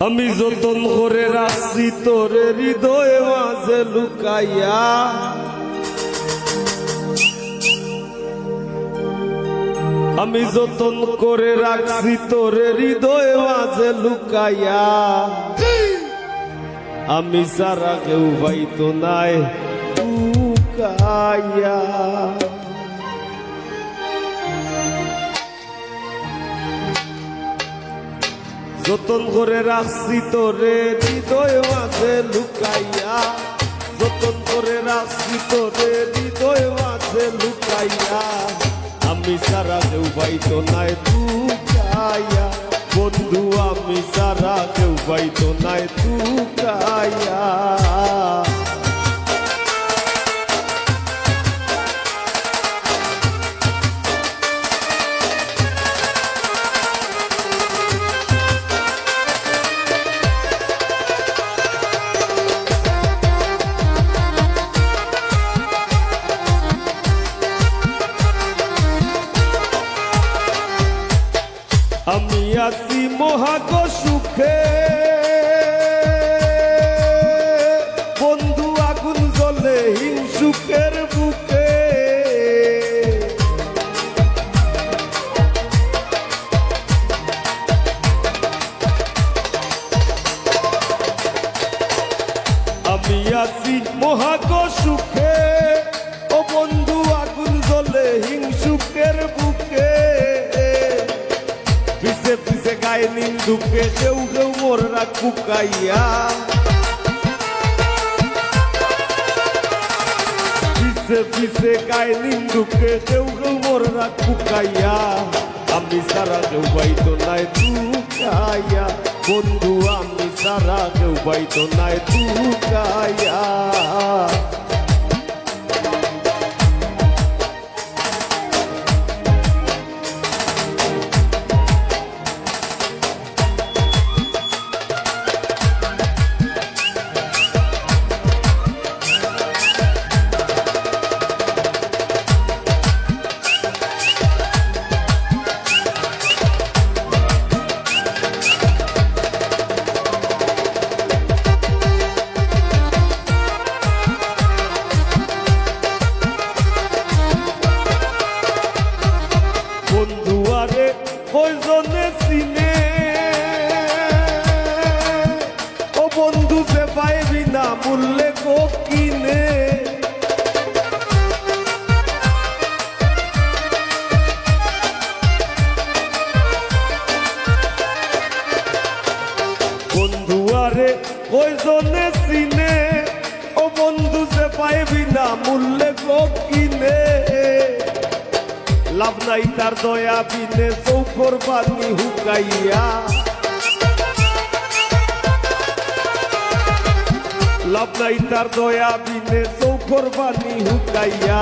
আমি যতন করে রাখছি তোরে হৃদয় মাঝে লুকাইয়া, আমি যতন করে রাখছি তোরে হৃদয় মাঝে লুকাইয়া, আমি সারা কেউ পাইতো নাই লুকাইয়া। যতন করে রাখছি তোরে হৃদয় মাঝে লুকাইয়া, যতন করে রাখছি তোরে হৃদয় মাঝে লুকাইয়া, আমি সারা কেউ পাইতো নাই লুকাইয়া। বন্ধু আমি সারা কেউ পাইতো নাই লুকাইয়া। আমি আছি মহাগ সুখে, বন্ধু আগুন জ্বলে হিংসুকের বুকে। আমি আছি মহাগ সুখে, ও বন্ধু আগুন জ্বলে হিংসুকের বুকে। পিছে পিছে গায়ে নিন্দুকে কেউ কেউ মোররা কুকাইয়া, পিছে পিছে গায়ে নিন্দুকে কেউ কেউ মোররা কুকাইয়া, আমি সারা কেউ পাইতো নাই লুকাইয়া। বন্ধু আমি সারা কেউ পাইতো নাই লুকাইয়া। বন্ধুয়ারে কয়জনে চিনে, ও বন্ধু যে পাইবি না মূল্যে গো কিনে। বন্ধুয়ারে কয়জনে চিনে, ও বন্ধু যে পাইবি না মূল্যে গো কিনে। লাভ নাই তার দয়া বিনে চৌকর বানি হুকাইয়া, লাভ নাই তার দয়া বিনে চৌকর বানি হুকাইয়া,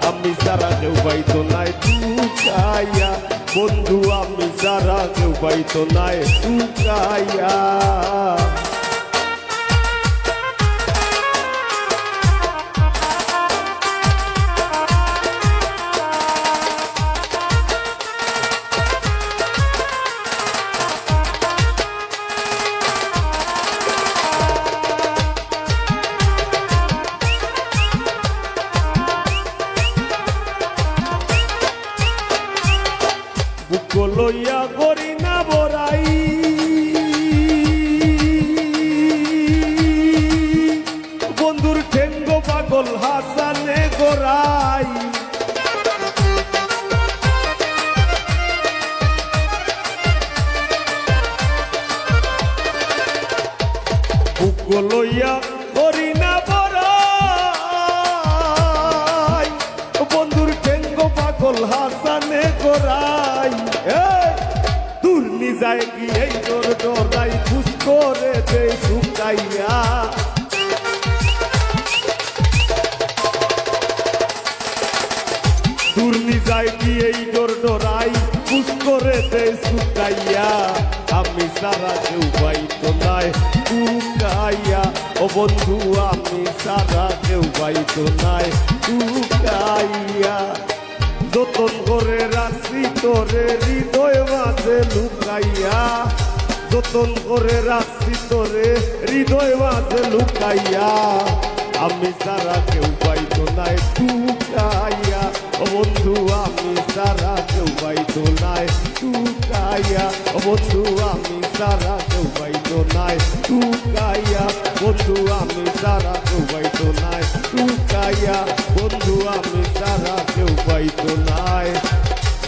আমি সারা কেউ পাইতো নাই লুকাইয়া। বন্ধু আমি সারা কেউ পাইতো নাই লুকাইয়া। বুক লইয়া করি না বড়াই, বন্ধুর ঠেঙ্গ পাগল হাসানে গোরাই। বুক লইয়া করি না বড়াই, বন্ধুর ঠেঙ্গ পাগল হাসানে গোরাই। দূর নিজায় কি এই তোর ডরাই খুশ করে দে শুকাইয়া। দূর নিজায় কি এই তোর ডরাই খুশ করে দে শুকাইয়া, আমি সারা কেউ পাইতো নাই লুকাইয়া। ও বন্ধু আমি সারা কেউ পাইতো নাই লুকাইয়া। যতন করে রাখছি তোরে হৃদয় মাঝে লুকাইয়া, যতন করে রাখছি তোরে হৃদয় মাঝে লুকাইয়া আমি সারা কেউ পাইতো নাই টুকাইয়া ও বন্ধু আমি সারা কেউ পাইতো নাই টুকাইয়া ও বন্ধু আমি সারা কেউ পাইতো নাই টুকাইয়া বন্ধু আমি সারা কেউ পাইতো নাই টুকাইয়া বন্ধু আমি সারা কেউ পাইতো নাই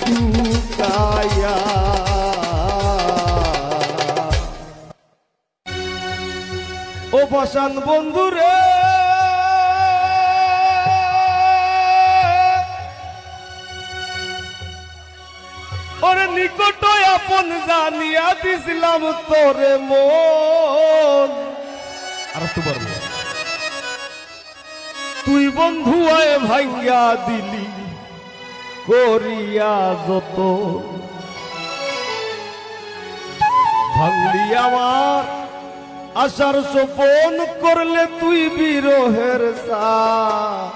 টুকাইয়া। ও বসান বন্ধু রে ওরে নিকট আপন জানিয়া দিছিলাম তোরে মন আর তো বলবো তুই বন্ধু আয় ভাঙ্গা দিলি করিয়া যত ভাঙলি আমার আশার সোপন করলে তুই বিরহের শ্বাস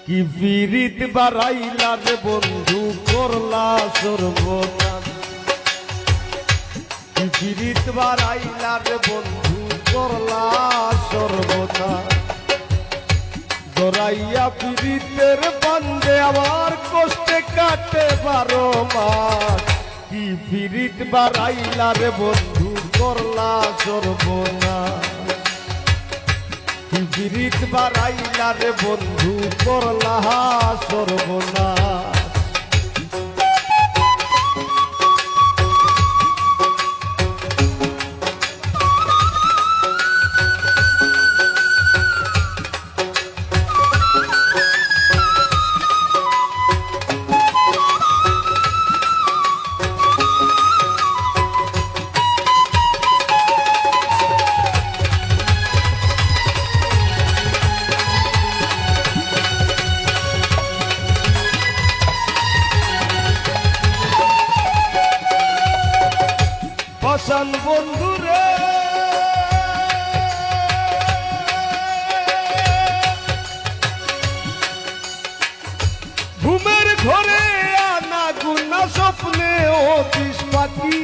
কি বিরিত বাড়াইলা রে বন্ধু করলা সর্বনাশ কি বিরিত বাড়াইলা রে বন্ধু করলা সর্বনাশ জড়াইয়া পিরিতের বান্ধে আমার কষ্টে কাটে 12 মাস কি পিরিত বাড়াইলা রে বন্ধু করলা সর্বনাশ কি পিরিত বাড়াইলা রে বন্ধু করলা সর্বনাশ। বসান বন্ধু রে ঘুমের ঘরে আনা গুনা স্বপ্নে অতিশ পাখি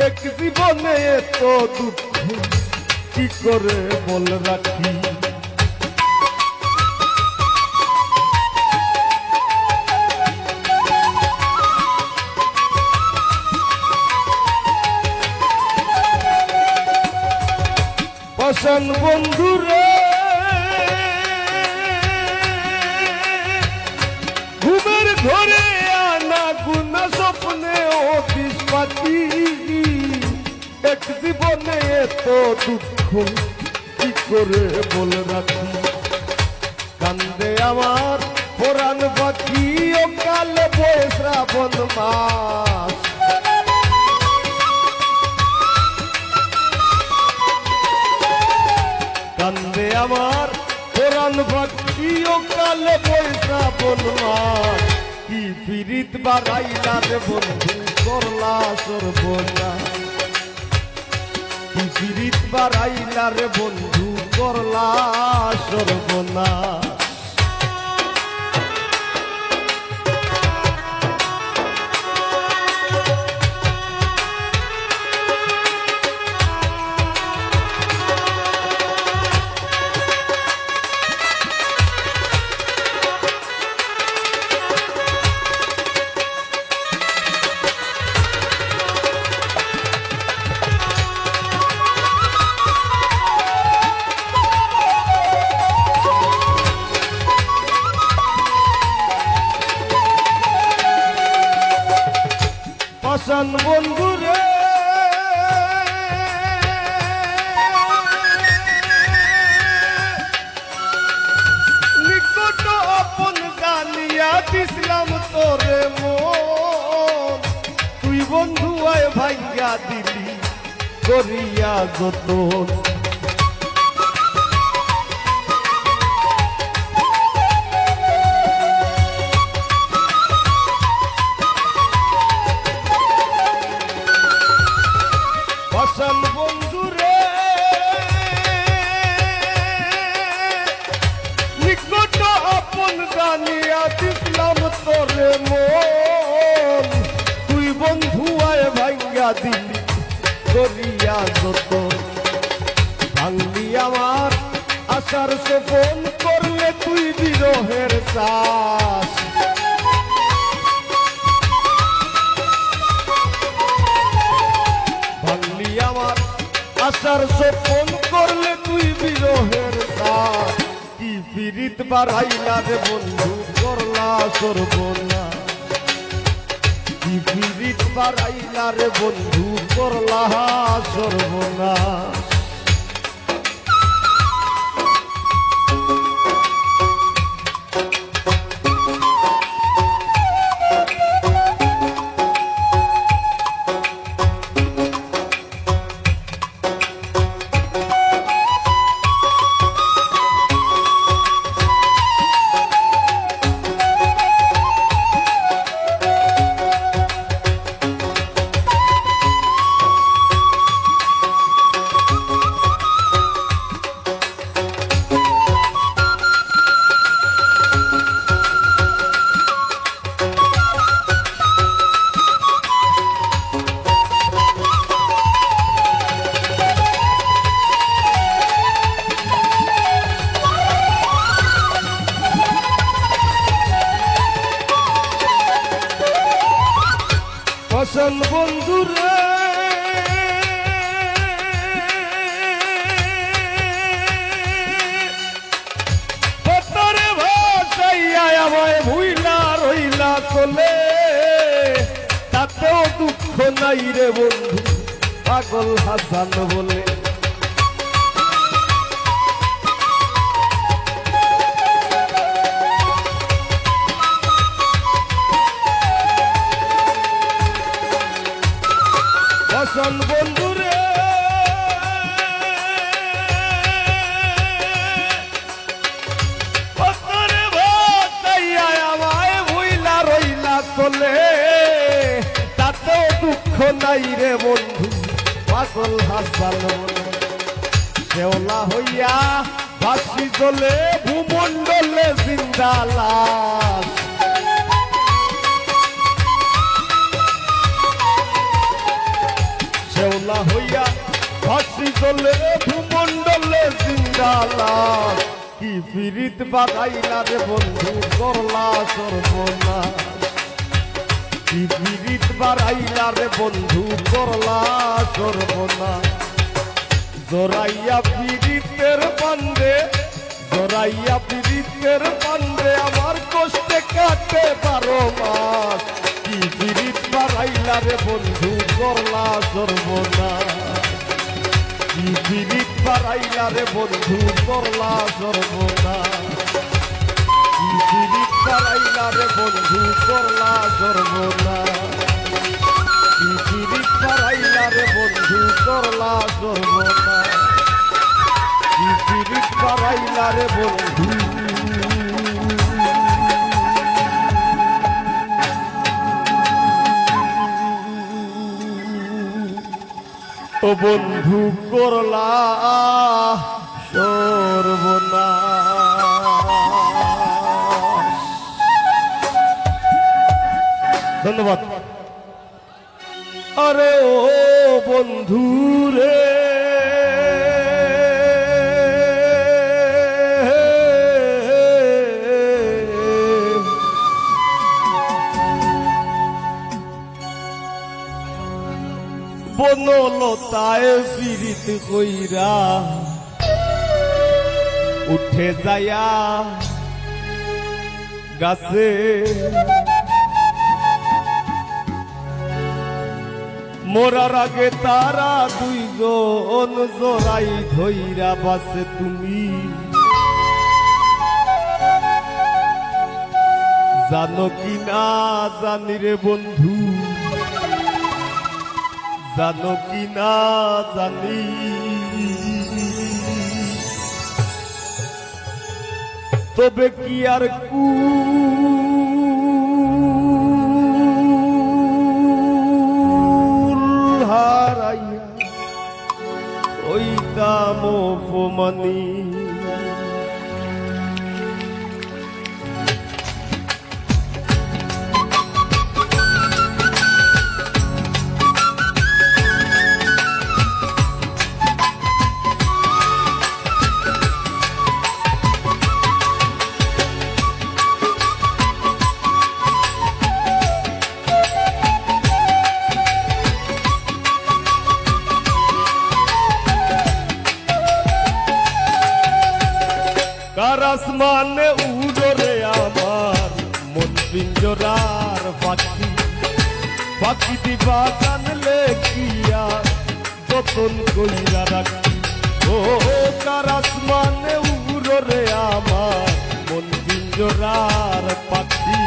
এক জীবনে এত দুঃখ কি করে বল রাখি বসান বন্ধু রে ঘুমের ঘরে আনা গুনা স্বপ্নে অতিশ পাখি এক জীবনে এত দুঃখ কি করে বল রাখি কান্দে আমার পুরাণ পাখি ও কালে বয়ে শ্রাবণ মাস কান্দে আমার পুরাণ ভক্তি ও কালে বৈশা বনমাস কি পিরিত বাড়াইলা রে বন্ধু করলা সর্বনাশ কি পিরিত বাড়াইলা রে বন্ধু করলা সর্বনাশ। বসান বন্ধু রে নিকট আপন জানিয়া দিছিলাম তোরে মন তুই বন্ধু আয় ভাঙ্গা দিলি করিয়া যতন বন্ধু রে নিকট আপন জানিয়া দিছিলাম তোরে মন দিলি করিয়া যত ভাঙলি আমার আশার স্বপন করলে তুই বিরহের চাষ ভাঙলি আমার আশার স্বপন করলে তুই বিরহের চাষ কি পীড়িত বাড়াইলা রে বন্ধু করলা সর্বনা কি পীড়িত বাড়াইলা রে বন্ধু করলা সর্বনা আসল বন্ধুরে পতরে ভাসাইয়া আমায় ভুইলা রইলা চলে তাতেও দুঃখ নাই রে বন্ধু পাগল হাসান বলে আসল বন্ধুরে পতরে ভাসাইয়া আমায় ভুইলা রইলা চলে তাতেও দুঃখ নাই রে বন্ধু পাগল হাসান বলে শেওলা হইয়া ভাসি চলে ভূমণ্ডলে জিন্দা লাশ শেওলা হইয়া ভাসি চলে ভূমণ্ডলে জিন্দা লাশ কি পীড়িত বাড়াইলা রে বন্ধু করলা সর্বনাশ কি পীড়িত বাড়াইলা রে বন্ধু করলা সর্বনাশ জোরাইয়া পীড়িতের বান্ধে জোরাইয়া পীড়িতের বান্ধে আমার কষ্টে কাটে 12 মাস কি পীড়িত বাড়াইলা রে বন্ধু করলা সর্বনাশ কি পীড়িত বাড়াইলা রে বন্ধু করলা সর্বনাশ কি পীড়িত বাড়াইলা রে বন্ধু করলা সর্বনাশ কি পীড়িত বাড়াইলা রে বন্ধু করলা সর্বনাশ কি পীড়িত বাড়াইলা রে বন্ধু ও বন্ধু করলা সর্বনাশ ধন্যবাদ আরে ও বন্ধু রে বনলতায় পীড়িত কইরা উঠে যায়া গাছে মোরার আগে তারা দুইজন জোড়াই ধইরা বাসে তুমি জানো কি না জানি রে বন্ধু জানো কি না জানি তবে কি আর কুল হারাইয়া ওই দাম অপমানি পিঞ্জরার পাখি পাখি দিবা জানলে কি আর যতন কইরা রাখি ও কার আসমানে উড়রে আমার মন পিঞ্জরার পাখি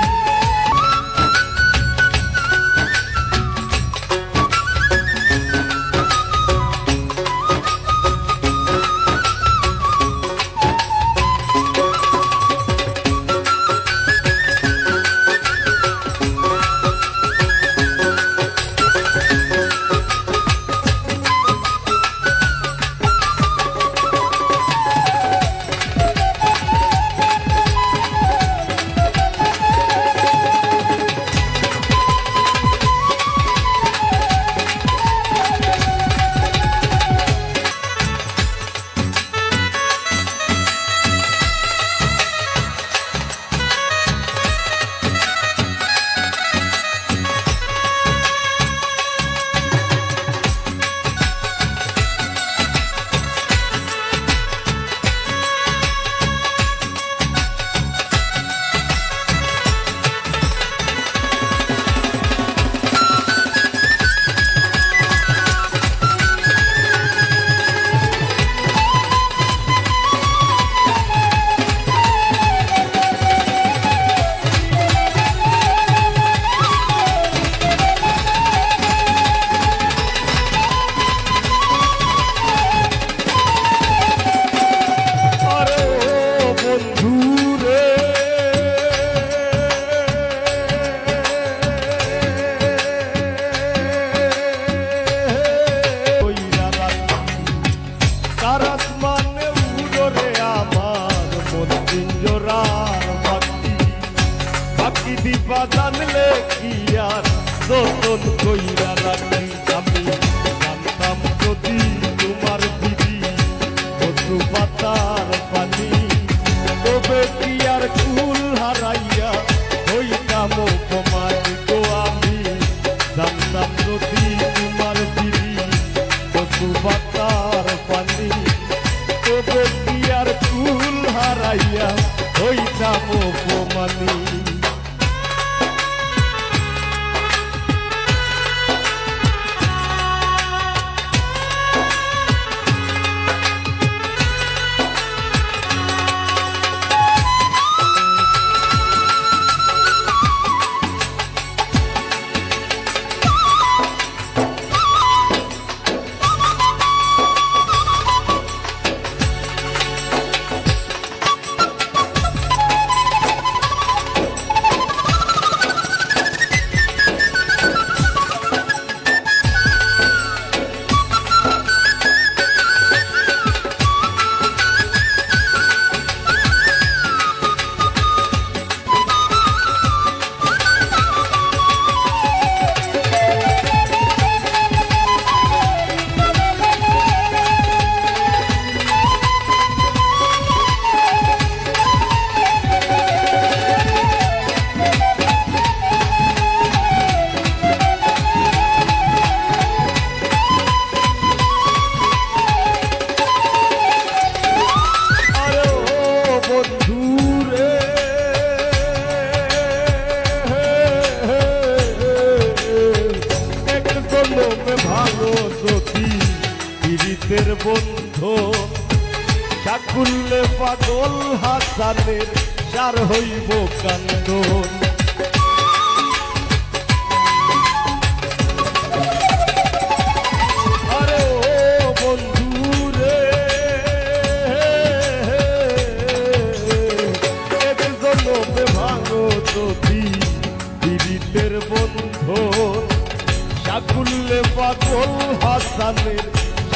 দিবা জানলে কি আর যতন কইরা রাখি আমি জানতাম যদি তোমার দিদি কচু পাতার পানি তবে কি আর কুল হারাইয়া হইতাম অপমান গো আমি জানতাম যদি তোমার দিদি কচু পাতার পানি তবে কি আর কুল হারাইয়া হইতাম অপমানী বন্ধু সাকুল্লে পাগল হাসানের সার হইব কান্দন আরে ও বন্ধু রে জনমে ভাঙো যদি পীড়িতের বন্ধু সাকুল্লে পাগল হাসানের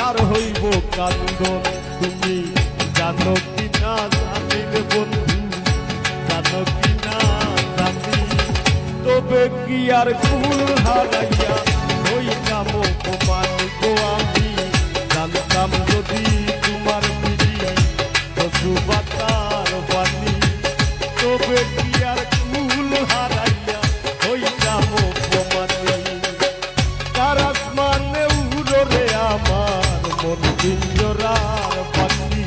আর হইব কান্দন তুমি জানো কি না জানি রে বন্ধু জানো কি না জানি তবে কি আর কুল হারাইয়া হইতাম অপমান গো আমি জানতাম যদি তোমার পিড়ি কচু পাতার পানি তবে কি আর কুল হারাইয়া হইতাম অপমানী কার আসমানে উড়রে আমার মন পিঞ্জরার পাখি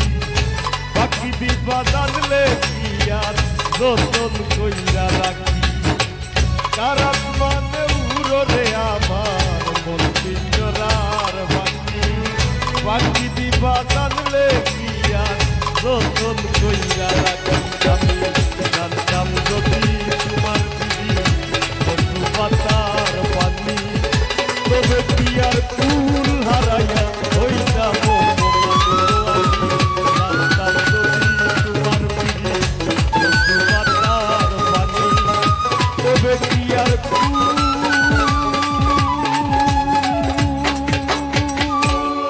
পাখি দিবা জানলে কি আর যতন কইরা রাখি যতন কইরা রাখি আমি জানতাম যদি তোমার দিদি কচু পাতার পানি তবে কি আর ফুল হারাইয়া হইতাম জানতাম যদি তোমার দিদি কচু পাতার পানি তবে কি আর ফুল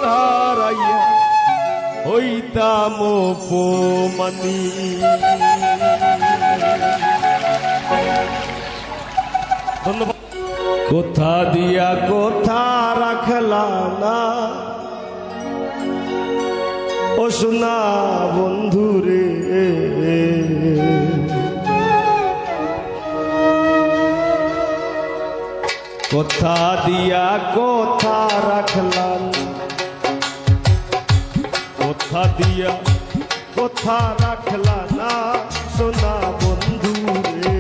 হারাইয়া হইতাম অপমানী। ধন্যবাদ। কোথা দিয়া কোথা রাখলা না ও সোনা বন্ধুরে, কোথা দিয়া কোথা রাখলা না, কোথা দিয়া কোথা রাখলা না সোনা বন্ধু রে,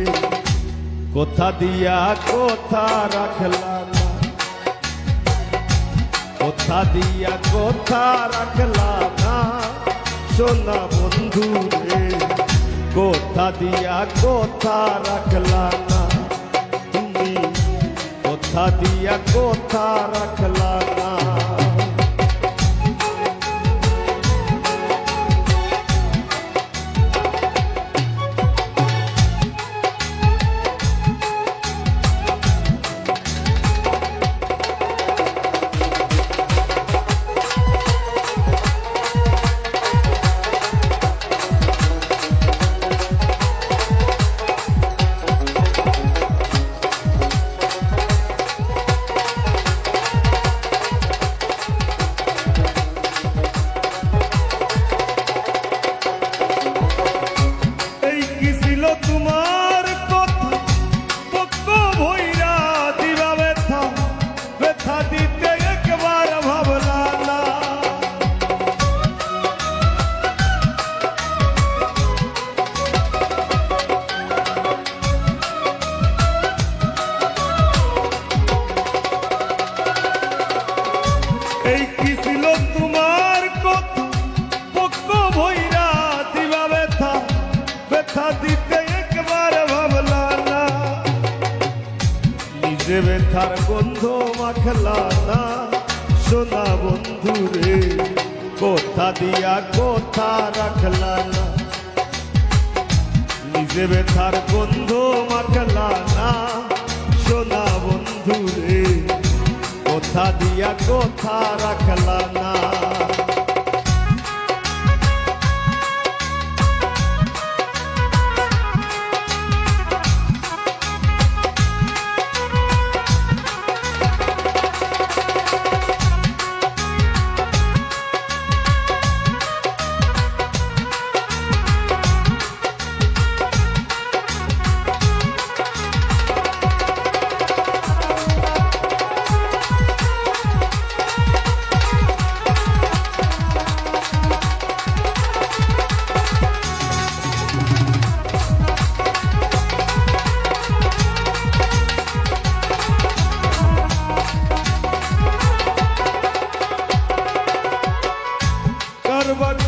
কোথা দিয়া কোথা রাখলা না, কোথা দিয়া কোথা রাখলা না সোনা বন্ধু রে, কোথা দিয়া কোথা রাখলা না তুমি, কোথা দিয়া কোথা রাখলা না। তোমার কথা পক্ষ ভইরা দিবা ব্যথা, ব্যথা দিতে একবার ভাবলা না, এই কি ছিল তোমার কথা পক্ষ ভইরা দিবা ব্যথা, ব্যথা দিতে একবার ভাবলা না, নিজে ব্যথার গন্ধ মাখলা না সোনা বন্ধু রে, কোথা দিয়া কোথা রাখলা না, নিজে ব্যথার গন্ধ মাখলা না সোনা বন্ধু রে, কোথা দিয়া কোথা রাখলা না।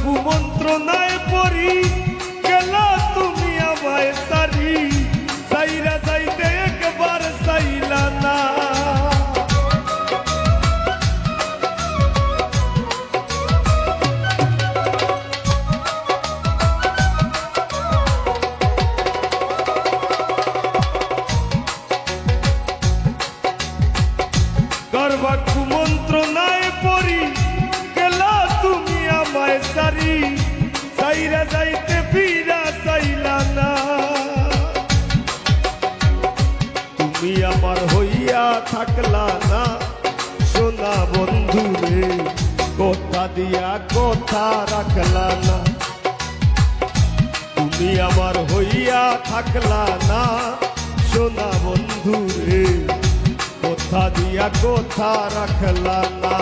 কুমন্ত্রণায় পড়ি গেলা তুমি আমায় সারি, সাইরা যাইতে একবার চাইলা না, করবা কুমন্ত্রণায় পড়ি গেলা তুমি আমায় সারি, সাইরা যাইতে ফিরা চাইলা না, তুমি আমার হইয়া থাকলা না সোনা বন্ধু রে, কোথা দিয়া কোথা রাখলা না, তুমি আমার হইয়া থাকলা না সোনা বন্ধু রে, কোথা দিয়া কোথা রাখলা না।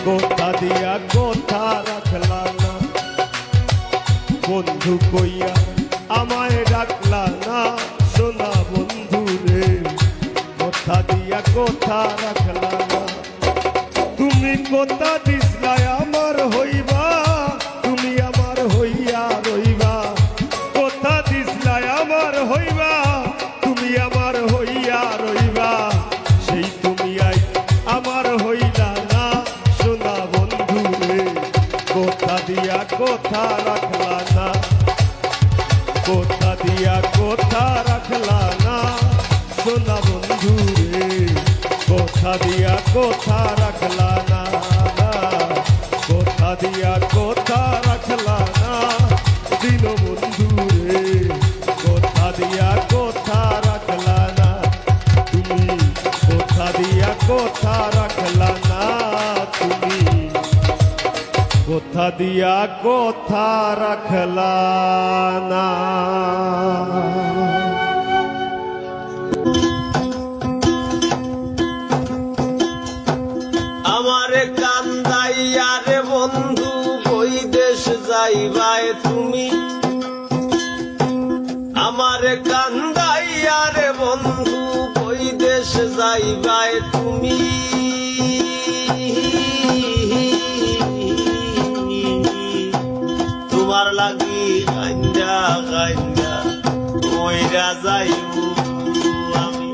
কথা দিয়া কথা রাখলা না, বন্ধু কইয়া আমায় ডাকলা না, সোনা বন্ধু রে কথা দিয়া কথা রাখলা না। তুমি কথা দিসলাই আমার হইবা, তুমি আমার হইয়া রইবা, কথা দিসলাই আমার হইবা, তুমি আমার হইয়া রইবা, সেই তুমি আই আমার হইলা না, সোনা বন্ধু রে কথা দিয়া কথা রাখলা না, কথা দিয়া কথা রাখলা না, সোনা বন্ধু রে কথা দিয়া কথা রাখলা না, কথা দিয়া কথা রাখলা না, দিন বন্ধু রে কথা দিয়া কথা রাখলা না, তুমি কথা দিয়া কথা রাখলা না, তুমি কথা দিয়া কথা রাখলা না। আমারে কান্দাইয়া রে বন্ধু কই দেশ যাইবাই তুমি, আমারে কান্দাইয়া রে বন্ধু কই দেশ যাইবাই তুমি, তোমার লাগি কান্দা কান্দা মইরা যাইবো আমি,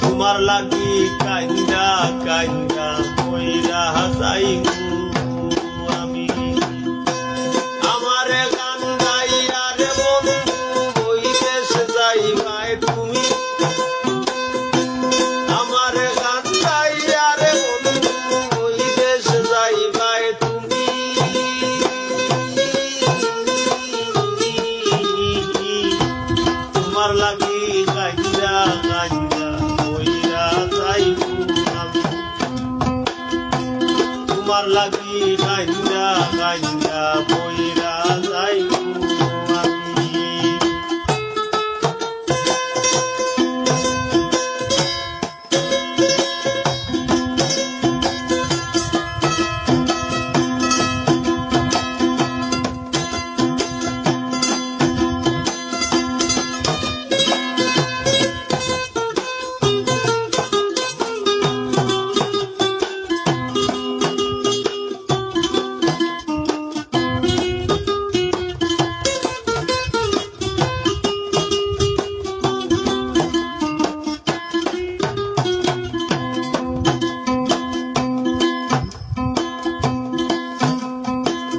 তোমার লাগি কান্দা কান্দা মইরা যাইবো আমি। আমারে কান্দাইয়া রে বন্ধু ওই দেশ যাইবাই তুমি, আমারে কান্দাইয়া রে বন্ধু ওই দেশ যাইবাই তুমি, তোমার লাগি কান্দা কান্দা মইরা যাইবো আমি, তোমার লাগি কান্দা কান্দা মইরা যাইবো আমি।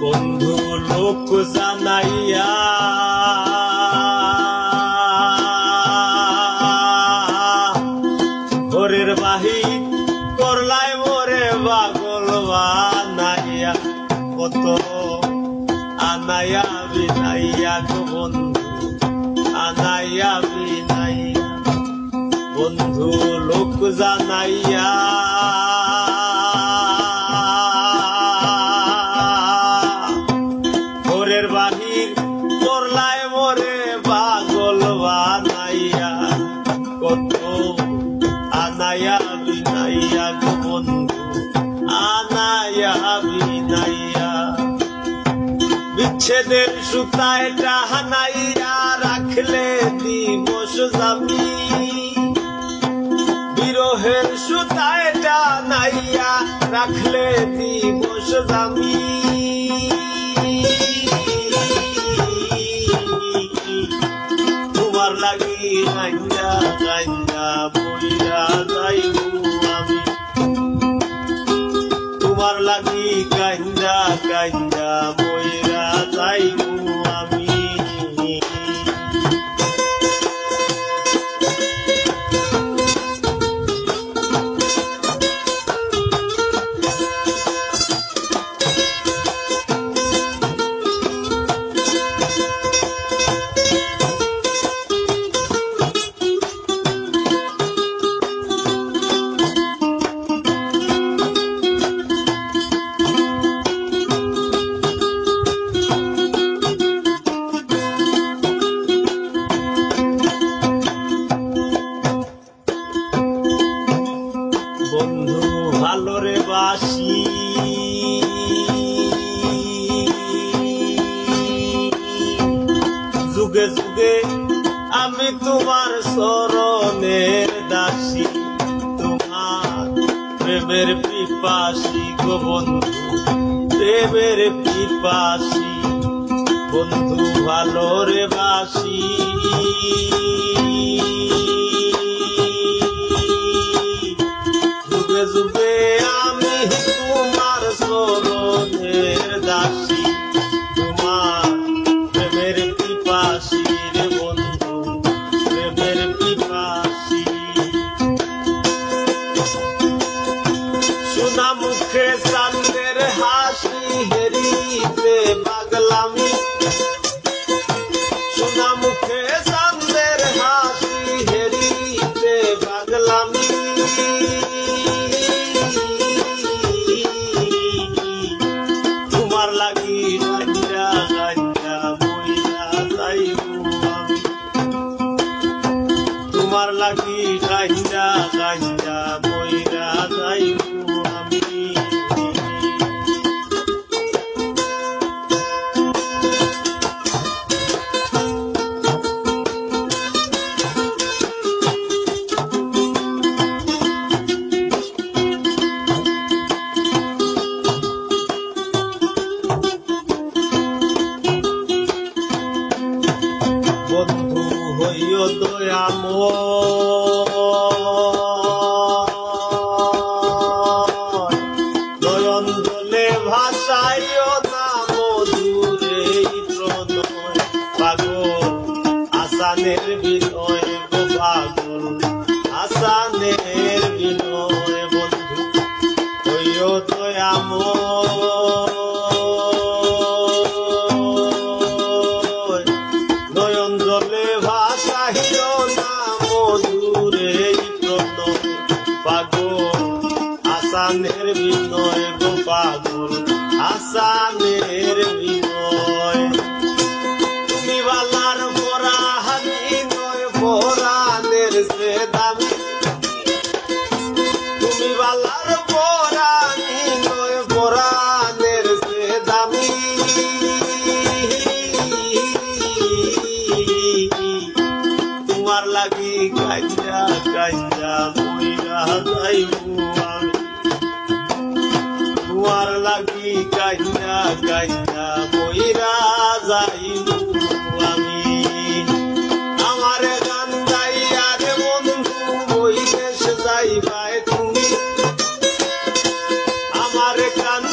বন্ধু লোক জানাইয়া ঘরের বাহির করলাই মোরে পাগল বানাইয়া, কত আনাইয়া বিনাইয়া গো বন্ধু আনাইয়া বিনাইয়া, বন্ধু লোক জানাইয়া ঘরের বাহির করলাই মোরে পাগল বানাইয়া, কত আনাইয়া বিনাইয়া গো বন্ধু আনাইয়া বিনাইয়া, বিচ্ছেদের সুতায় টাহানাইয়া রাখলে দিবস যাবি, বিরহের সুতায় টানাইয়া রাখলে দিবস যাবি, তোমার লাগি কান্দা কান্দা মইরা যাইবো আমি, তোমার লাগি কান্দা কান্দা মইরা যাইবো আমি। প্রেমের পিপাসী গো বন্ধু, প্রেমের পিপাসী বন্ধু ভালো রে বাসি। যুগে যুগে আমি তোমার চরণের দাসী, তোমার প্রেমের পিপাসী রে বন্ধু, প্রেমের পিপাসী। সোনা মুখে চাঁদের হাসি হেরিতে পাগলামি, সোনা মুখে চাঁদের হাসি হেরিতে পাগলামি। তোমার লাগি গাঞ্জা গাঞ্জা মইরা যাইবো আমি, তোমার লাগি গাঞ্জা গাঞ্জা মইরা যাইবো আমি। বন্ধু হইও দয়াময়, নয়ন জলে ভাসাইও না মধুরে প্রণয়। পাগল আসানের বিনয় গো পাগল আসানের বিনয়, বন্ধু হইও দয়াময়, নয়ন জলে ভাসাইও না মধুরে প্রণয়। পাগল আসানের বিনয় গো পাগল আসানের বিনয়। তুমি বালার পরাহানি নয় পরাণের সে দামি, তুমি বালার পরাণি নয় পরাণের সে দামি। তোমার লাগি গাঞ্জা গাঞ্জা মইরা যাইবো আমি, তোমার লাগি গাঞ্জা গাঞ্জা মইরা যাইবো আমি। আমার গান গাইয়া রে বন্ধু বই দেশ যাইবাই তুমি, আমার গান